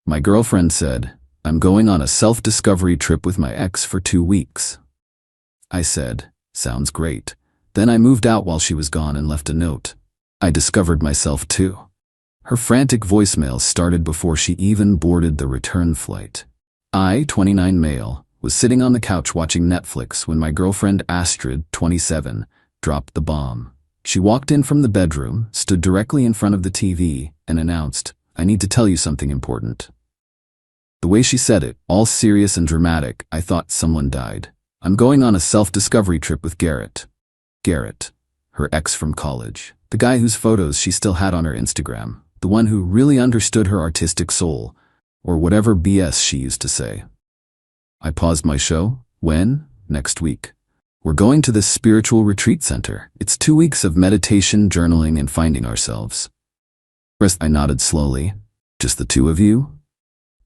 My girlfriend said, "I'm going on a self-discovery trip with my ex for 2 weeks." I said, "Sounds great." Then I moved out while she was gone and left a note. I discovered myself too. Her frantic voicemail started before she even boarded the return flight. I, 29 male, was sitting on the couch watching Netflix when my girlfriend Astrid, 27, dropped the bomb. She walked in from the bedroom, stood directly in front of the TV, and announced, "I need to tell you something important." The way she said it, all serious and dramatic, I thought someone died. "I'm going on a self-discovery trip with Garrett." Garrett, her ex from college, the guy whose photos she still had on her Instagram, the one who really understood her artistic soul, or whatever BS she used to say. I paused my show. "When?" "Next week. We're going to this spiritual retreat center. It's 2 weeks of meditation, journaling, and finding ourselves." I nodded slowly. "Just the two of you?"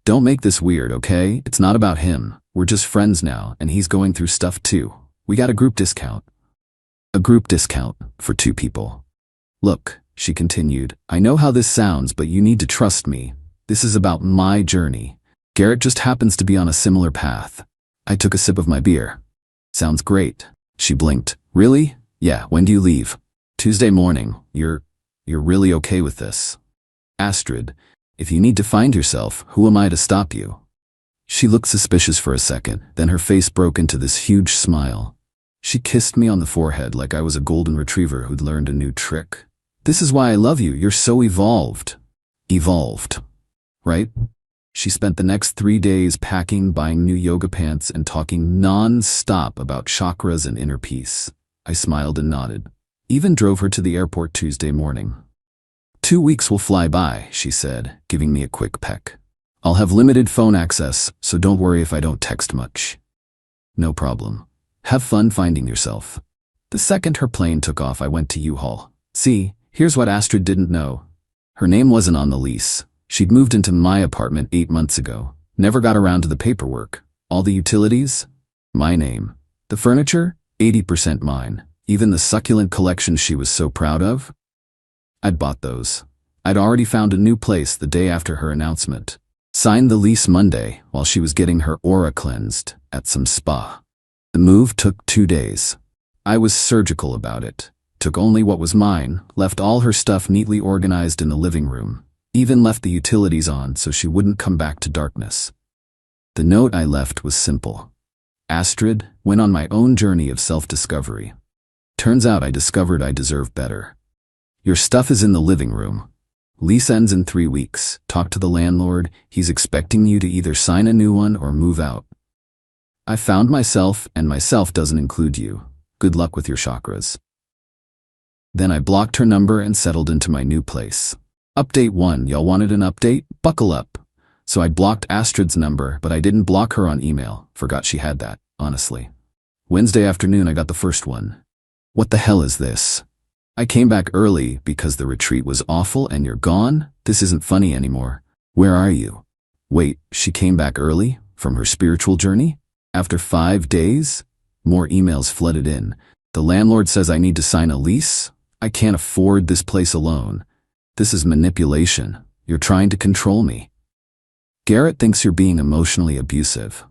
"Don't make this weird, okay? It's not about him. We're just friends now, and he's going through stuff too. We got a group discount." "A group discount for 2 people. Look," she continued, "I know how this sounds, but you need to trust me. This is about my journey. Garrett just happens to be on a similar path." I took a sip of my beer. "Sounds great." She blinked. "Really? Yeah, when do you leave?" "Tuesday morning. You're really okay with this?" "Astrid, if you need to find yourself, who am I to stop you?" She looked suspicious for a second, then her face broke into this huge smile. She kissed me on the forehead like I was a golden retriever who'd learned a new trick. "This is why I love you. You're so evolved." Evolved, right? She spent the next 3 days packing, buying new yoga pants, and talking non-stop about chakras and inner peace. I smiled and nodded. Even drove her to the airport Tuesday morning. 2 weeks will fly by, she said, giving me a quick peck. "I'll have limited phone access, so don't worry if I don't text much." "No problem. Have fun finding yourself." The second her plane took off, I went to U-Haul. See, here's what Astrid didn't know. Her name wasn't on the lease. She'd moved into my apartment 8 months ago. Never got around to the paperwork. All the utilities? My name. The furniture? 80% mine. Even the succulent collection she was so proud of? I'd bought those. I'd already found a new place the day after her announcement. Signed the lease Monday while she was getting her aura cleansed at some spa. The move took 2 days. I was surgical about it. Took only what was mine, left all her stuff neatly organized in the living room. Even left the utilities on so she wouldn't come back to darkness. The note I left was simple. Astrid, went on my own journey of self-discovery. Turns out I discovered I deserve better. Your stuff is in the living room. Lease ends in 3 weeks. Talk to the landlord. He's expecting you to either sign a new one or move out. I found myself, and myself doesn't include you. Good luck with your chakras. Then I blocked her number and settled into my new place. Update 1, y'all wanted an update? Buckle up. So I blocked Astrid's number, but I didn't block her on email. Forgot she had that, honestly. Wednesday afternoon I got the first one. What the hell is this? I came back early because the retreat was awful and you're gone? This isn't funny anymore. Where are you? Wait, she came back early? From her spiritual journey? After 5 days? More emails flooded in. The landlord says I need to sign a lease? I can't afford this place alone. This is manipulation. You're trying to control me. Garrett thinks you're being emotionally abusive.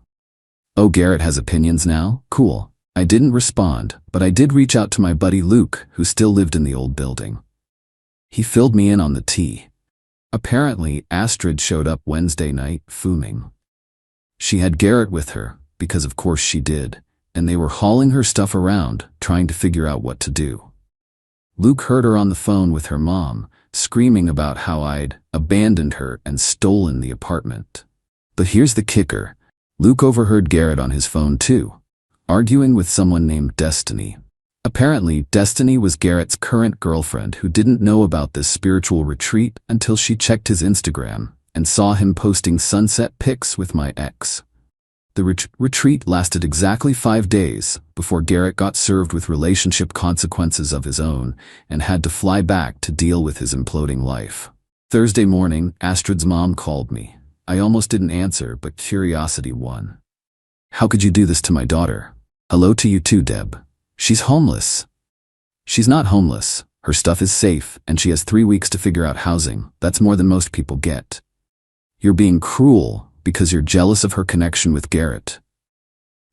Oh, Garrett has opinions now? Cool. I didn't respond, but I did reach out to my buddy Luke, who still lived in the old building. He filled me in on the tea. Apparently, Astrid showed up Wednesday night, fuming. She had Garrett with her, because of course she did, and they were hauling her stuff around, trying to figure out what to do. Luke heard her on the phone with her mom, screaming about how I'd abandoned her and stolen the apartment. But here's the kicker. Luke overheard Garrett on his phone too, arguing with someone named Destiny. Apparently, Destiny was Garrett's current girlfriend who didn't know about this spiritual retreat until she checked his Instagram and saw him posting sunset pics with my ex. The retreat lasted exactly 5 days before Garrett got served with relationship consequences of his own and had to fly back to deal with his imploding life. Thursday morning, Astrid's mom called me. I almost didn't answer, but curiosity won. "How could you do this to my daughter?" "Hello to you too, Deb. She's homeless." "She's not homeless. Her stuff is safe, and she has 3 weeks to figure out housing. That's more than most people get." You're being cruel because you're jealous of her connection with Garrett.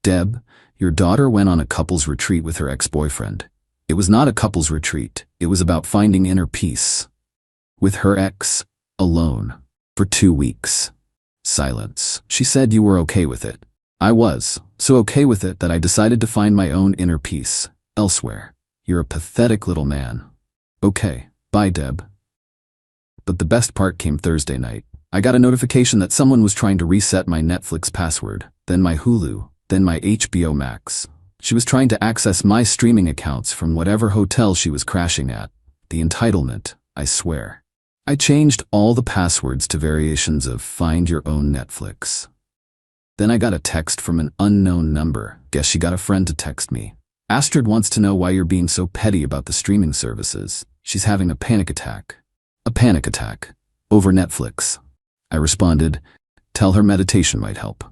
Deb, your daughter went on a couples retreat with her ex-boyfriend. It was not a couples retreat. It was about finding inner peace. With her ex, alone, for 2 weeks. Silence. She said you were okay with it. I was, so okay with it that I decided to find my own inner peace, elsewhere. You're a pathetic little man. Okay, bye Deb. But the best part came Thursday night. I got a notification that someone was trying to reset my Netflix password, then my Hulu, then my HBO Max. She was trying to access my streaming accounts from whatever hotel she was crashing at. The entitlement, I swear. I changed all the passwords to variations of Find Your Own Netflix. Then I got a text from an unknown number. Guess she got a friend to text me. Astrid wants to know why you're being so petty about the streaming services. She's having a panic attack. A panic attack. Over Netflix. I responded, tell her meditation might help.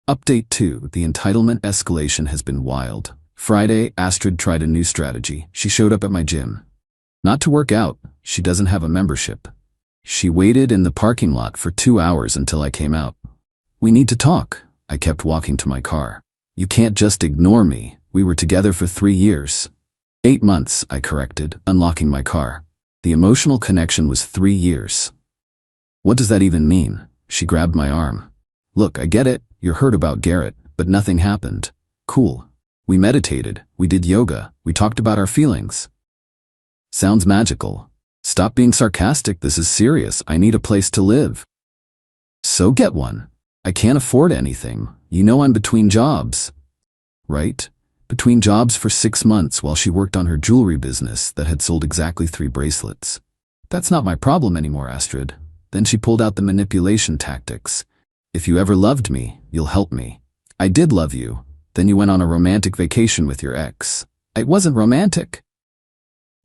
Update 2. The entitlement escalation has been wild. Friday, Astrid tried a new strategy. She showed up at my gym. Not to work out. She doesn't have a membership. She waited in the parking lot for 2 hours until I came out. We need to talk. I kept walking to my car. You can't just ignore me. We were together for 3 years. 8 months, I corrected, unlocking my car. The emotional connection was 3 years. What does that even mean? She grabbed my arm. Look, I get it. You're hurt about Garrett, but nothing happened. Cool. We meditated. We did yoga. We talked about our feelings. Sounds magical. Stop being sarcastic. This is serious. I need a place to live. So get one. I can't afford anything. You know I'm between jobs. Right? Between jobs for 6 months while she worked on her jewelry business that had sold exactly 3 bracelets. That's not my problem anymore, Astrid. Then she pulled out the manipulation tactics. If you ever loved me, you'll help me. I did love you. Then you went on a romantic vacation with your ex. It wasn't romantic.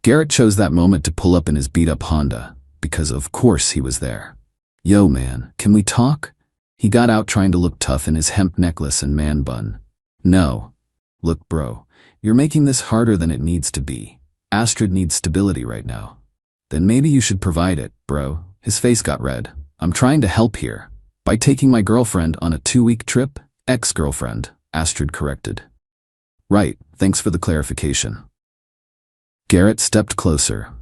Garrett chose that moment to pull up in his beat-up Honda, because of course he was there. Yo man, can we talk? He got out trying to look tough in his hemp necklace and man bun. No. Look bro, you're making this harder than it needs to be. Astrid needs stability right now. Then maybe you should provide it, bro. His face got red. I'm trying to help here. By taking my girlfriend on a 2-week trip? Ex-girlfriend, Astrid corrected. Right, thanks for the clarification. Garrett stepped closer.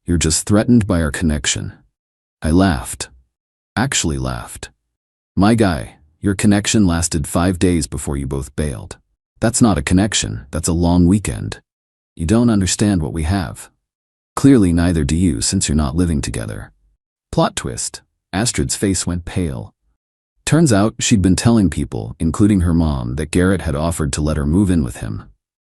You're just threatened by our connection. I laughed. Actually laughed. My guy, your connection lasted 5 days before you both bailed. That's not a connection, that's a long weekend. You don't understand what we have. Clearly neither do you since you're not living together. Plot twist. Astrid's face went pale. Turns out she'd been telling people, including her mom, that Garrett had offered to let her move in with him.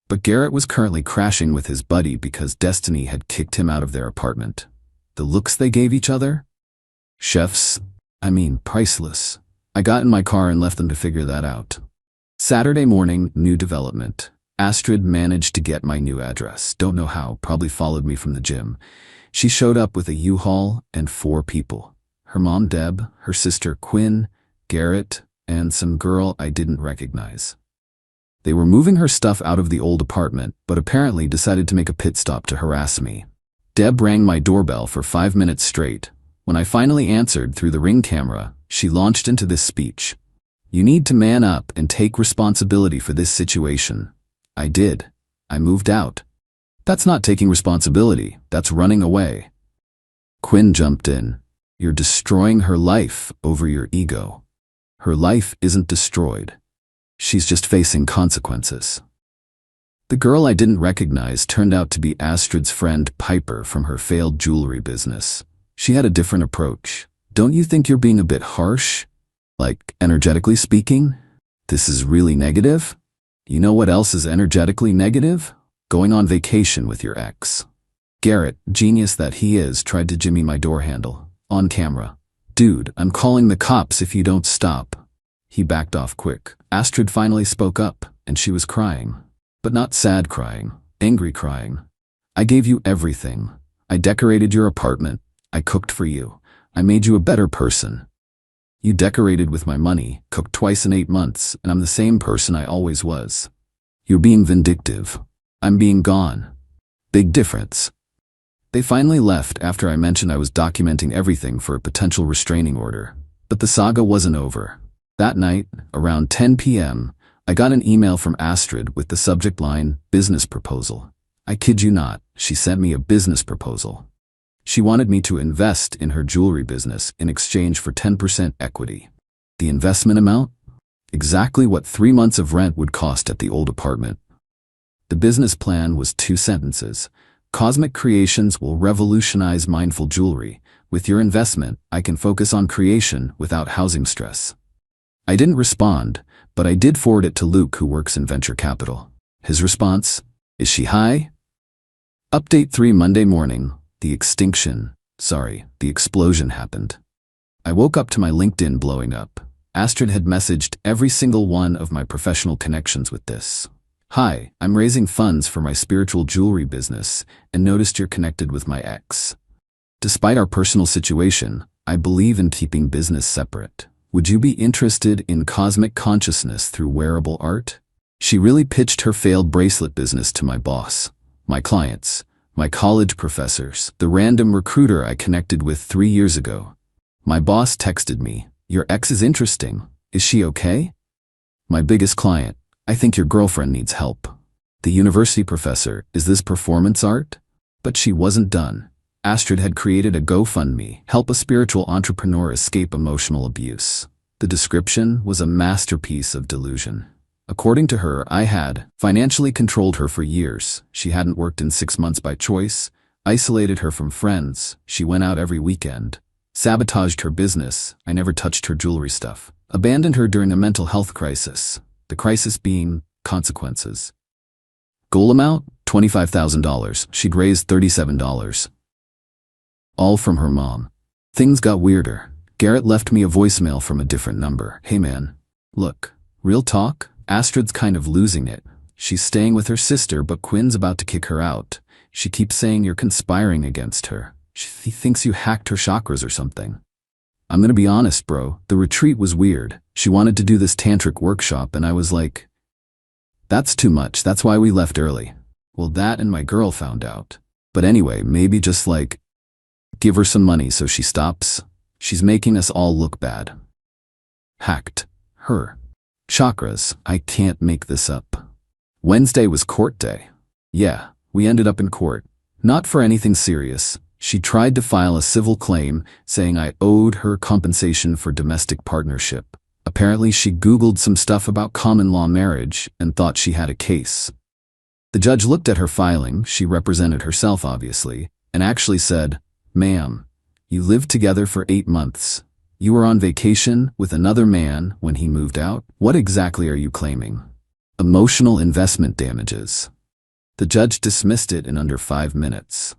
But Garrett was currently crashing with his buddy because Destiny had kicked him out of their apartment. The looks they gave each other? Priceless. I got in my car and left them to figure that out. Saturday morning, new development. Astrid managed to get my new address. Don't know how, probably followed me from the gym. She showed up with a U-Haul and 4 people. Her mom Deb, her sister Quinn, Garrett, and some girl I didn't recognize. They were moving her stuff out of the old apartment, but apparently decided to make a pit stop to harass me. Deb rang my doorbell for 5 minutes straight. When I finally answered through the Ring camera, she launched into this speech. You need to man up and take responsibility for this situation. I did. I moved out. That's not taking responsibility, that's running away. Quinn jumped in. You're destroying her life over your ego. Her life isn't destroyed. She's just facing consequences. The girl I didn't recognize turned out to be Astrid's friend Piper from her failed jewelry business. She had a different approach. Don't you think you're being a bit harsh? Like, energetically speaking? This is really negative? You know what else is energetically negative? Going on vacation with your ex. Garrett, genius that he is, tried to jimmy my door handle. On camera. Dude, I'm calling the cops if you don't stop. He backed off quick. Astrid finally spoke up, and she was crying. But not sad crying, angry crying. I gave you everything. I decorated your apartment. I cooked for you. I made you a better person. You decorated with my money, cooked twice in 8 months, and I'm the same person I always was. You're being vindictive. I'm being gone. Big difference. They finally left after I mentioned I was documenting everything for a potential restraining order. But the saga wasn't over. That night, around 10 p.m., I got an email from Astrid with the subject line, business proposal. I kid you not, she sent me a business proposal. She wanted me to invest in her jewelry business in exchange for 10% equity. The investment amount? Exactly what 3 months of rent would cost at the old apartment. The business plan was 2 sentences. Cosmic Creations will revolutionize mindful jewelry. With your investment, I can focus on creation without housing stress. I didn't respond, but I did forward it to Luke, who works in venture capital. His response, is she high? Update 3 Monday morning, the explosion happened. I woke up to my LinkedIn blowing up. Astrid had messaged every single one of my professional connections with this. Hi, I'm raising funds for my spiritual jewelry business and noticed you're connected with my ex. Despite our personal situation, I believe in keeping business separate. Would you be interested in cosmic consciousness through wearable art? She really pitched her failed bracelet business to my boss, my clients, my college professors, the random recruiter I connected with 3 years ago. My boss texted me, your ex is interesting. Is she okay? My biggest client, I think your girlfriend needs help. The university professor, is this performance art? But she wasn't done. Astrid had created a GoFundMe, help a spiritual entrepreneur escape emotional abuse. The description was a masterpiece of delusion. According to her, I had financially controlled her for years. She hadn't worked in 6 months by choice, isolated her from friends, she went out every weekend, sabotaged her business, I never touched her jewelry stuff, abandoned her during a mental health crisis, the crisis being consequences. Goal amount, $25,000. She'd raised $37. All from her mom. Things got weirder. Garrett left me a voicemail from a different number. Hey man, look, real talk, Astrid's kind of losing it. She's staying with her sister, but Quinn's about to kick her out. She keeps saying you're conspiring against her. She thinks you hacked her chakras or something. I'm gonna be honest, bro, the retreat was weird. She wanted to do this tantric workshop and I was like, that's too much, that's why we left early. Well, that and my girl found out. But anyway, maybe just like, give her some money so she stops. She's making us all look bad. Hacked. Her. Chakras. I can't make this up. Wednesday was court day. Yeah, we ended up in court. Not for anything serious. She tried to file a civil claim saying I owed her compensation for domestic partnership. Apparently she Googled some stuff about common law marriage and thought she had a case. The judge looked at her filing, she represented herself obviously, and actually said, ma'am, you lived together for 8 months. You were on vacation with another man when he moved out. What exactly are you claiming? Emotional investment damages. The judge dismissed it in under 5 minutes.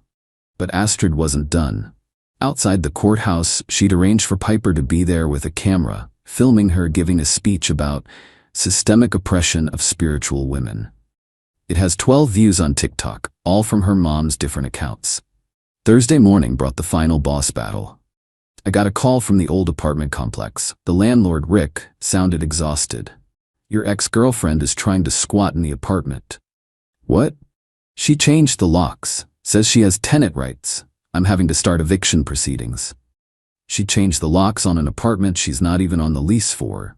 But Astrid wasn't done. Outside the courthouse, she'd arranged for Piper to be there with a camera, filming her giving a speech about systemic oppression of spiritual women. It has 12 views on TikTok, all from her mom's different accounts. Thursday morning brought the final boss battle. I got a call from the old apartment complex. The landlord, Rick, sounded exhausted. Your ex-girlfriend is trying to squat in the apartment. What? She changed the locks. Says she has tenant rights. I'm having to start eviction proceedings. She changed the locks on an apartment she's not even on the lease for.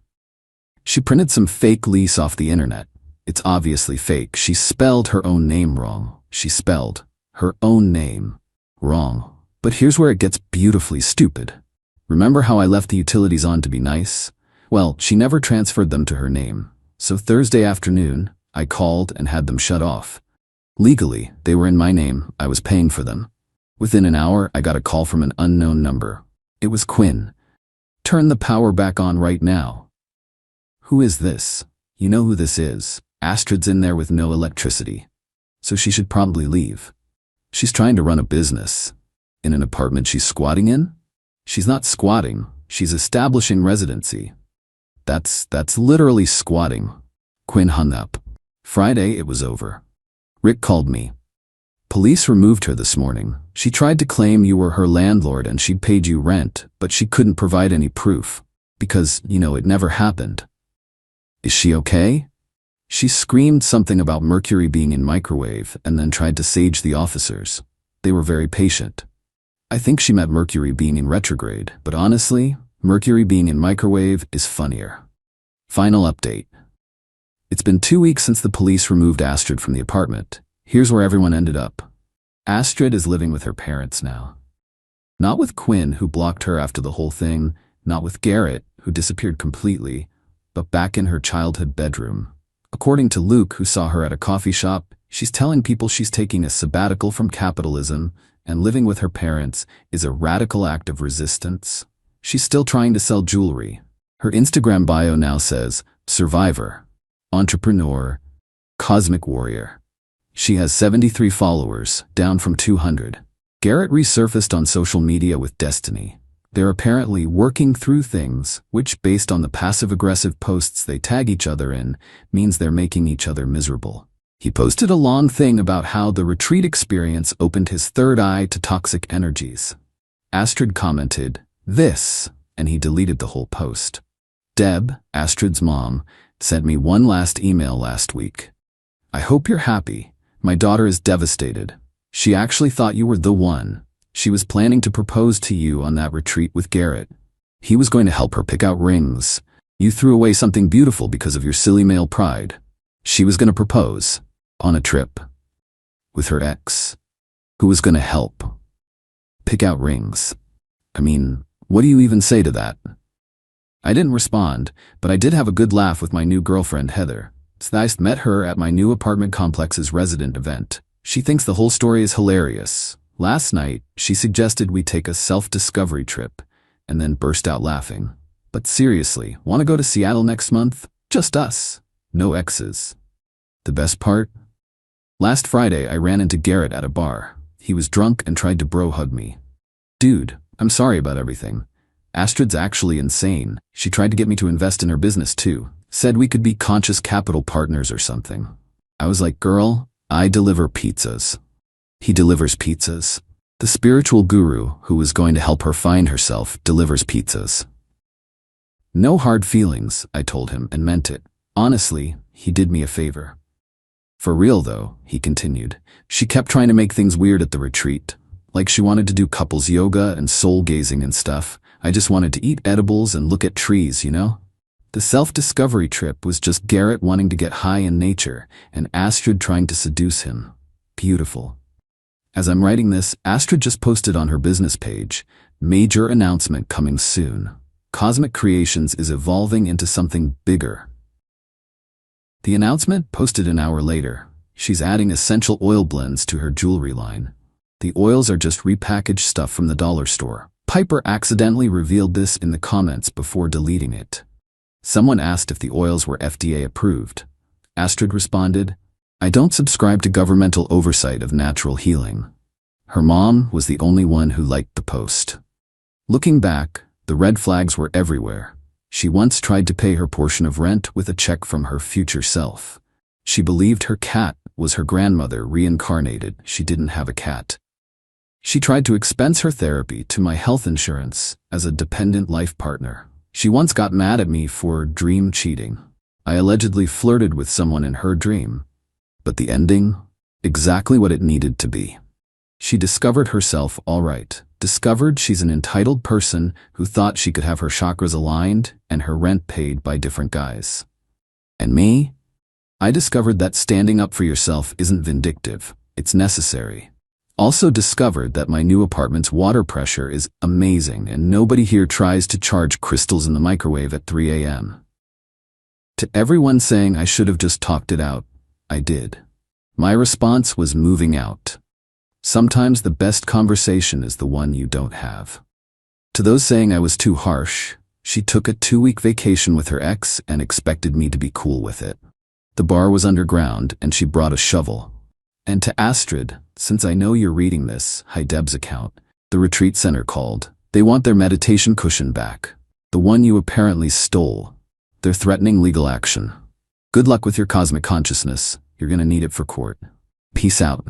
She printed some fake lease off the internet. It's obviously fake. She spelled her own name wrong. She spelled her own name wrong. But here's where it gets beautifully stupid. Remember how I left the utilities on to be nice? Well, she never transferred them to her name. So Thursday afternoon, I called and had them shut off. Legally, they were in my name. I was paying for them. Within an hour, I got a call from an unknown number. It was Quinn. Turn the power back on right now. Who is this? You know who this is. Astrid's in there with no electricity. So she should probably leave. She's trying to run a business. In an apartment she's squatting in? She's not squatting. She's establishing residency. That's literally squatting. Quinn hung up. Friday, it was over. Rick called me. Police removed her this morning. She tried to claim you were her landlord and she'd paid you rent, but she couldn't provide any proof. Because, it never happened. Is she okay? She screamed something about mercury being in microwave and then tried to sage the officers. They were very patient. I think she meant Mercury being in retrograde, but honestly, Mercury being in microwave is funnier. Final update. It's been 2 weeks since the police removed Astrid from the apartment. Here's where everyone ended up. Astrid is living with her parents now. Not with Quinn, who blocked her after the whole thing, not with Garrett, who disappeared completely, but back in her childhood bedroom. According to Luke, who saw her at a coffee shop, she's telling people she's taking a sabbatical from capitalism, and living with her parents is a radical act of resistance. She's still trying to sell jewelry. Her Instagram bio now says, survivor, entrepreneur, cosmic warrior. She has 73 followers, down from 200. Garrett resurfaced on social media with Destiny. They're apparently working through things, which, based on the passive-aggressive posts they tag each other in, means they're making each other miserable. He posted a long thing about how the retreat experience opened his third eye to toxic energies. Astrid commented, "This," and he deleted the whole post. Deb, Astrid's mom, sent me one last email last week. "I hope you're happy. My daughter is devastated. She actually thought you were the one. She was planning to propose to you on that retreat with Garrett. He was going to help her pick out rings. You threw away something beautiful because of your silly male pride. She was going to propose on a trip with her ex, who was going to help pick out rings. I mean, what do you even say to that?" I didn't respond, but I did have a good laugh with my new girlfriend, Heather. I met her at my new apartment complex's resident event. She thinks the whole story is hilarious. Last night, she suggested we take a self-discovery trip, and then burst out laughing. "But seriously, want to go to Seattle next month? Just us. No exes." The best part? Last Friday, I ran into Garrett at a bar. He was drunk and tried to bro-hug me. "Dude, I'm sorry about everything. Astrid's actually insane. She tried to get me to invest in her business too. Said we could be conscious capital partners or something." I was like, "Girl, I deliver pizzas." He delivers pizzas. The spiritual guru, who was going to help her find herself, delivers pizzas. No hard feelings, I told him, and meant it. Honestly, he did me a favor. "For real though," he continued, "she kept trying to make things weird at the retreat. Like she wanted to do couples yoga and soul gazing and stuff. I just wanted to eat edibles and look at trees, you know? The self-discovery trip was just Garrett wanting to get high in nature and Astrid trying to seduce him. Beautiful." As I'm writing this, Astrid just posted on her business page, "Major announcement coming soon. Cosmic Creations is evolving into something bigger." The announcement posted an hour later. She's adding essential oil blends to her jewelry line. The oils are just repackaged stuff from the dollar store. Piper accidentally revealed this in the comments before deleting it. Someone asked if the oils were FDA approved. Astrid responded, "I don't subscribe to governmental oversight of natural healing." Her mom was the only one who liked the post. Looking back, the red flags were everywhere. She once tried to pay her portion of rent with a check from her future self. She believed her cat was her grandmother reincarnated. She didn't have a cat. She tried to expense her therapy to my health insurance as a dependent life partner. She once got mad at me for dream cheating. I allegedly flirted with someone in her dream. But the ending? Exactly what it needed to be. She discovered herself all right. Discovered she's an entitled person who thought she could have her chakras aligned and her rent paid by different guys. And me? I discovered that standing up for yourself isn't vindictive, it's necessary. Also discovered that my new apartment's water pressure is amazing and nobody here tries to charge crystals in the microwave at 3 a.m. To everyone saying I should have just talked it out, I did. My response was moving out. Sometimes the best conversation is the one you don't have. To those saying I was too harsh, she took a 2-week vacation with her ex and expected me to be cool with it. The bar was underground and she brought a shovel. And to Astrid, since I know you're reading this, hi Deb's account, the retreat center called. They want their meditation cushion back. The one you apparently stole. They're threatening legal action. Good luck with your cosmic consciousness. You're gonna need it for court. Peace out.